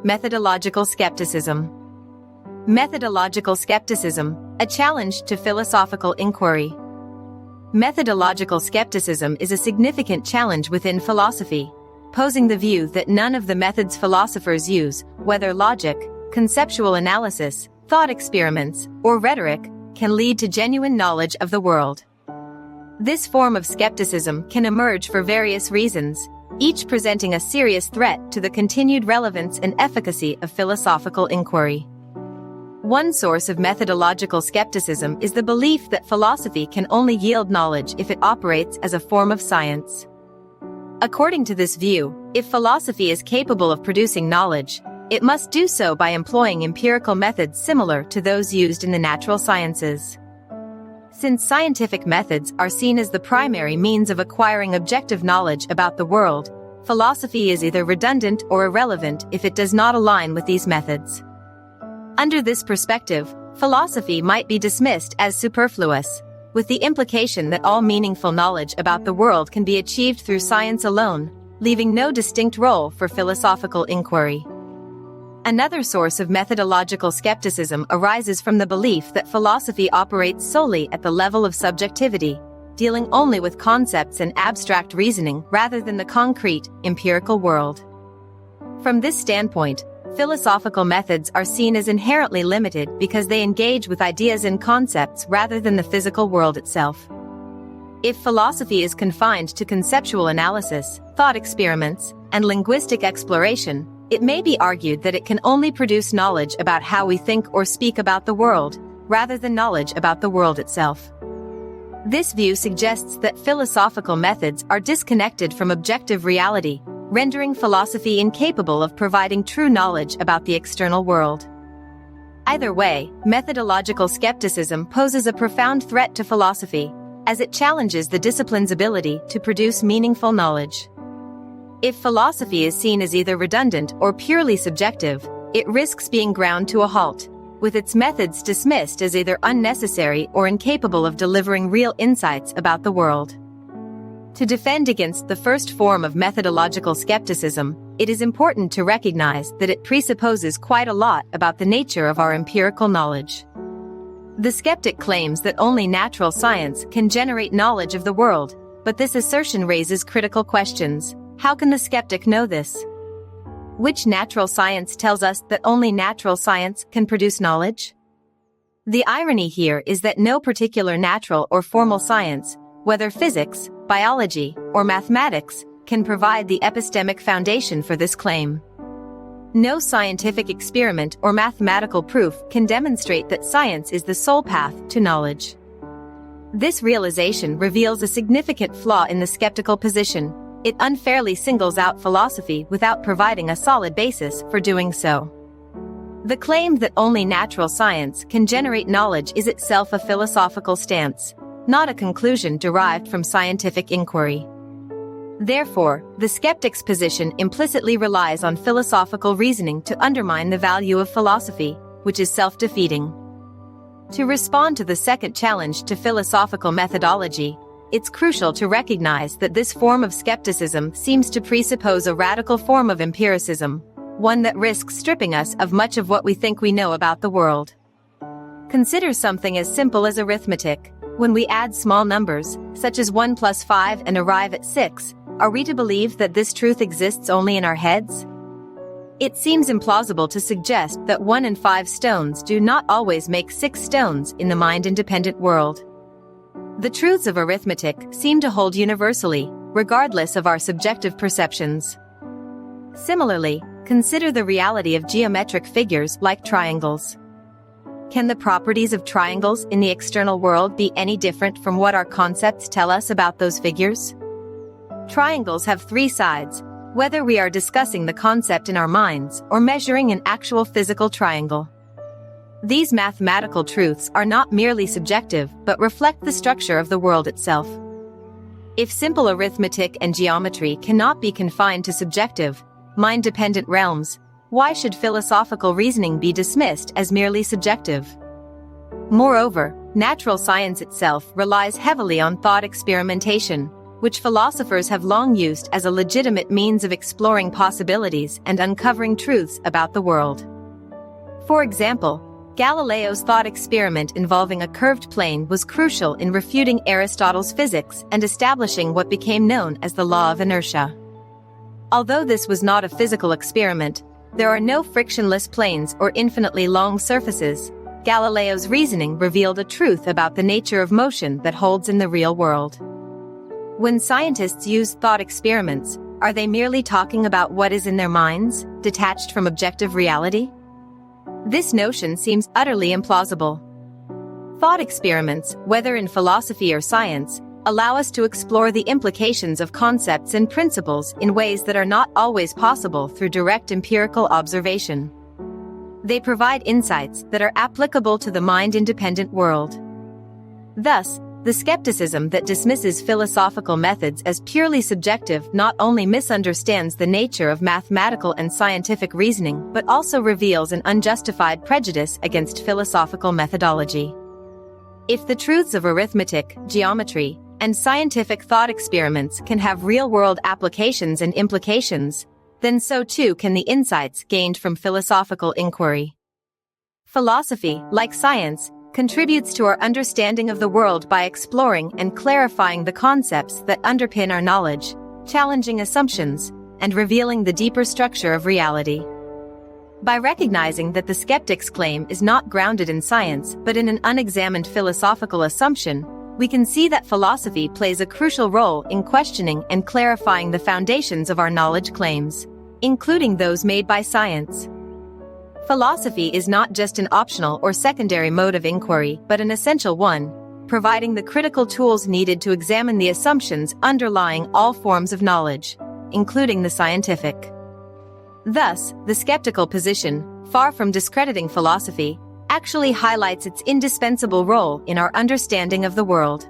Methodological skepticism. Methodological skepticism, a challenge to philosophical inquiry. Methodological skepticism is a significant challenge within philosophy, posing the view that none of the methods philosophers use, whether logic, conceptual analysis, thought experiments, or rhetoric, can lead to genuine knowledge of the world. This form of skepticism can emerge for various reasons, each presenting a serious threat to the continued relevance and efficacy of philosophical inquiry. One source of methodological skepticism is the belief that philosophy can only yield knowledge if it operates as a form of science. According to this view, if philosophy is capable of producing knowledge, it must do so by employing empirical methods similar to those used in the natural sciences. Since scientific methods are seen as the primary means of acquiring objective knowledge about the world, philosophy is either redundant or irrelevant if it does not align with these methods. Under this perspective, philosophy might be dismissed as superfluous, with the implication that all meaningful knowledge about the world can be achieved through science alone, leaving no distinct role for philosophical inquiry. Another source of methodological skepticism arises from the belief that philosophy operates solely at the level of subjectivity, dealing only with concepts and abstract reasoning rather than the concrete, empirical world. From this standpoint, philosophical methods are seen as inherently limited because they engage with ideas and concepts rather than the physical world itself. If philosophy is confined to conceptual analysis, thought experiments, and linguistic exploration, it may be argued that it can only produce knowledge about how we think or speak about the world, rather than knowledge about the world itself. This view suggests that philosophical methods are disconnected from objective reality, rendering philosophy incapable of providing true knowledge about the external world. Either way, methodological skepticism poses a profound threat to philosophy, as it challenges the discipline's ability to produce meaningful knowledge. If philosophy is seen as either redundant or purely subjective, it risks being ground to a halt, with its methods dismissed as either unnecessary or incapable of delivering real insights about the world. To defend against the first form of methodological skepticism, it is important to recognize that it presupposes quite a lot about the nature of our empirical knowledge. The skeptic claims that only natural science can generate knowledge of the world, but this assertion raises critical questions. How can the skeptic know this? Which natural science tells us that only natural science can produce knowledge? The irony here is that no particular natural or formal science, whether physics, biology, or mathematics, can provide the epistemic foundation for this claim. No scientific experiment or mathematical proof can demonstrate that science is the sole path to knowledge. This realization reveals a significant flaw in the skeptical position. It unfairly singles out philosophy without providing a solid basis for doing so. The claim that only natural science can generate knowledge is itself a philosophical stance, not a conclusion derived from scientific inquiry. Therefore, the skeptic's position implicitly relies on philosophical reasoning to undermine the value of philosophy, which is self-defeating. To respond to the second challenge to philosophical methodology, it's crucial to recognize that this form of skepticism seems to presuppose a radical form of empiricism, one that risks stripping us of much of what we think we know about the world. Consider something as simple as arithmetic. When we add small numbers, such as 1 plus 5 and arrive at 6, are we to believe that this truth exists only in our heads? It seems implausible to suggest that 1 and 5 stones do not always make 6 stones in the mind-independent world. The truths of arithmetic seem to hold universally, regardless of our subjective perceptions. Similarly, consider the reality of geometric figures like triangles. Can the properties of triangles in the external world be any different from what our concepts tell us about those figures? Triangles have 3 sides, whether we are discussing the concept in our minds or measuring an actual physical triangle. These mathematical truths are not merely subjective but reflect the structure of the world itself. If simple arithmetic and geometry cannot be confined to subjective, mind-dependent realms, why should philosophical reasoning be dismissed as merely subjective? Moreover, natural science itself relies heavily on thought experimentation, which philosophers have long used as a legitimate means of exploring possibilities and uncovering truths about the world. For example, Galileo's thought experiment involving a curved plane was crucial in refuting Aristotle's physics and establishing what became known as the law of inertia. Although this was not a physical experiment, there are no frictionless planes or infinitely long surfaces. Galileo's reasoning revealed a truth about the nature of motion that holds in the real world. When scientists use thought experiments, are they merely talking about what is in their minds, detached from objective reality? This notion seems utterly implausible. Thought experiments, whether in philosophy or science, allow us to explore the implications of concepts and principles in ways that are not always possible through direct empirical observation. They provide insights that are applicable to the mind-independent world. Thus, the skepticism that dismisses philosophical methods as purely subjective not only misunderstands the nature of mathematical and scientific reasoning but also reveals an unjustified prejudice against philosophical methodology. If the truths of arithmetic, geometry, and scientific thought experiments can have real-world applications and implications, then so too can the insights gained from philosophical inquiry. Philosophy, like science, contributes to our understanding of the world by exploring and clarifying the concepts that underpin our knowledge, challenging assumptions, and revealing the deeper structure of reality. By recognizing that the skeptic's claim is not grounded in science but in an unexamined philosophical assumption, we can see that philosophy plays a crucial role in questioning and clarifying the foundations of our knowledge claims, including those made by science. Philosophy is not just an optional or secondary mode of inquiry but an essential one, providing the critical tools needed to examine the assumptions underlying all forms of knowledge, including the scientific. Thus, the skeptical position, far from discrediting philosophy, actually highlights its indispensable role in our understanding of the world.